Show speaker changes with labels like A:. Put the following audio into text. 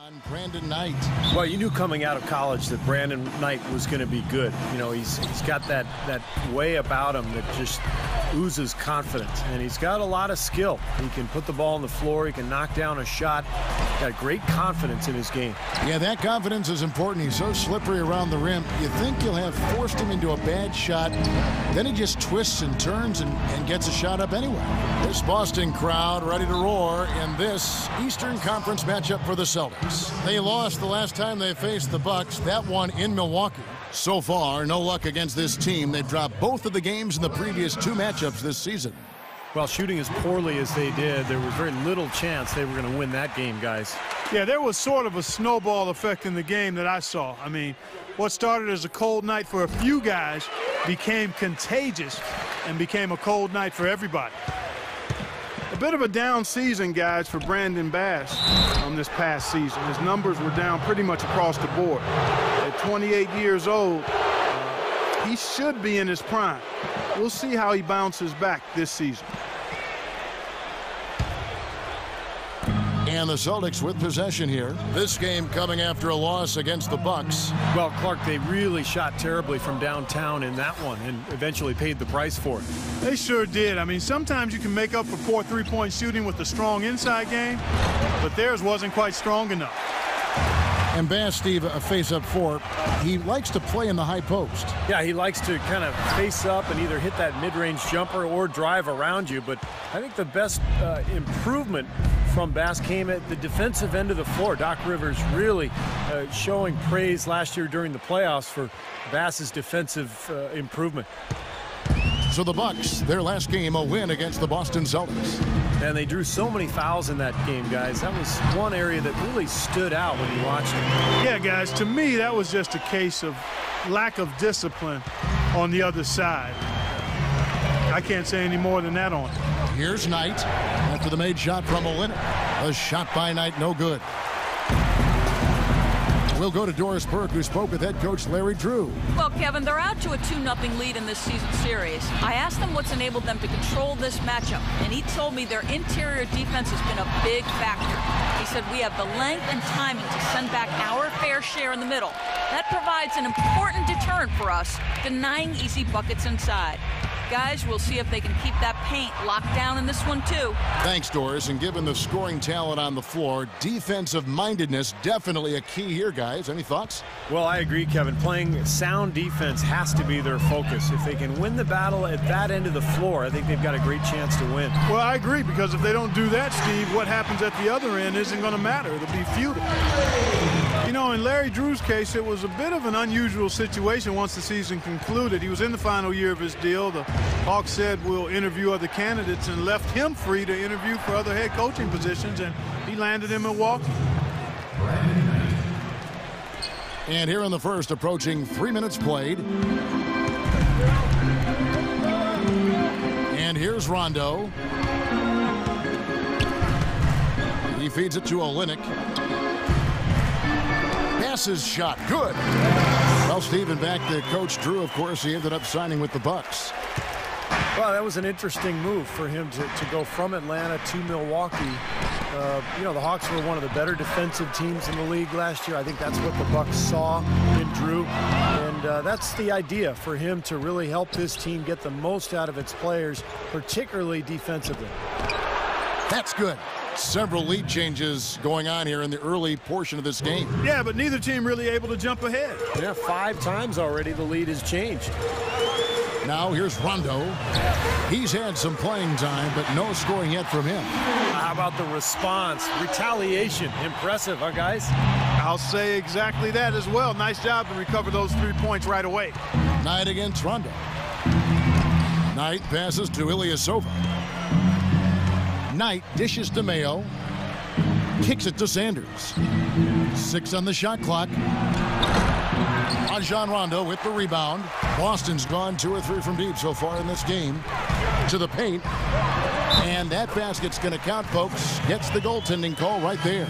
A: on Brandon Knight.
B: Well, you knew coming out of college that Brandon Knight was going to be good. You know, he's got that way about him that just oozes confidence, and he's got a lot of skill. He can put the ball on the floor. He can knock down a shot. Got great confidence in his game.
A: Yeah, that confidence is important. He's so slippery around the rim. You think you'll have forced him into a bad shot. Then he just twists and turns and gets a shot up anyway. This Boston crowd ready to roar in this Eastern Conference matchup for the Celtics. They lost the last time they faced the Bucks. That one in Milwaukee. So far, no luck against this team. They've dropped both of the games in the previous two matchups this season.
B: Well, shooting as poorly as they did, there was very little chance they were going to win that game, guys.
C: Yeah, there was sort of a snowball effect in the game that I saw. I mean, what started as a cold night for a few guys became contagious and became a cold night for everybody. A bit of a down season, guys, for Brandon Bass this past season. His numbers were down pretty much across the board. At 28 years old, he should be in his prime. We'll see how he bounces back this season.
A: And the Celtics with possession here. This game coming after a loss against the Bucks.
B: Well, Clark, they really shot terribly from downtown in that one and eventually paid the price for it.
C: They sure did. I mean, sometimes you can make up for poor three-point shooting with a strong inside game, but theirs wasn't quite strong enough.
A: And Bass, Steve, a face-up four. He likes to play in the high post.
B: Yeah, he likes to kind of face up and either hit that mid-range jumper or drive around you. But I think the best improvement from Bass came at the defensive end of the floor. Doc Rivers really showing praise last year during the playoffs for Bass's defensive improvement.
A: So the Bucks, their last game, a win against the Boston Celtics.
B: And they drew so many fouls in that game, guys. That was one area that really stood out when you watched it.
C: Yeah, guys, to me, that was just a case of lack of discipline on the other side. I can't say any more than that on it.
A: Here's Knight after the made shot from Olynyk. A shot by Knight, no good. We'll go to Doris Burke, who spoke with head coach Larry Drew.
D: Well, Kevin, they're out to a 2-0 lead in this season series. I asked them what's enabled them to control this matchup, and he told me their interior defense has been a big factor. He said, we have the length and timing to send back our fair share in the middle. That provides an important deterrent for us, denying easy buckets inside. Guys, we'll see if they can keep that paint locked down in this one, too.
A: Thanks, Doris. And given the scoring talent on the floor, defensive mindedness definitely a key here, guys. Any thoughts?
B: Well, I agree, Kevin. Playing sound defense has to be their focus. If they can win the battle at that end of the floor, I think they've got a great chance to win.
C: Well, I agree, because if they don't do that, Steve, what happens at the other end isn't going to matter. It'll be futile. You know, in Larry Drew's case, it was a bit of an unusual situation once the season concluded. He was in the final year of his deal. The Hawks said we'll interview other candidates and left him free to interview for other head coaching positions, and he landed in Milwaukee.
A: And here in the first, approaching 3 minutes played. And here's Rondo. He feeds it to Olynyk. Passes shot, good. Well, Stephen, back to Coach Drew, of course, he ended up signing with the Bucks.
B: Well, that was an interesting move for him to go from Atlanta to Milwaukee. You know, the Hawks were one of the better defensive teams in the league last year. I think that's what the Bucks saw in Drew. And that's the idea for him to really help this team get the most out of its players, particularly defensively.
A: That's good. Several lead changes going on here in the early portion of this game.
C: Yeah, but neither team really able to jump ahead.
B: Yeah, 5 times already the lead has changed.
A: Now here's Rondo. He's had some playing time, but no scoring yet from him.
B: How about the response? Retaliation. Impressive, huh, guys?
C: I'll say exactly that as well. Nice job to recover those 3 points right away.
A: Knight against Rondo. Knight passes to Ilyasova. Knight dishes to Mayo. Kicks it to Sanders. 6 on the shot clock. Rajon Rondo with the rebound. Boston's gone 2 or 3 from deep so far in this game. To the paint. And that basket's going to count, folks. Gets the goaltending call right there.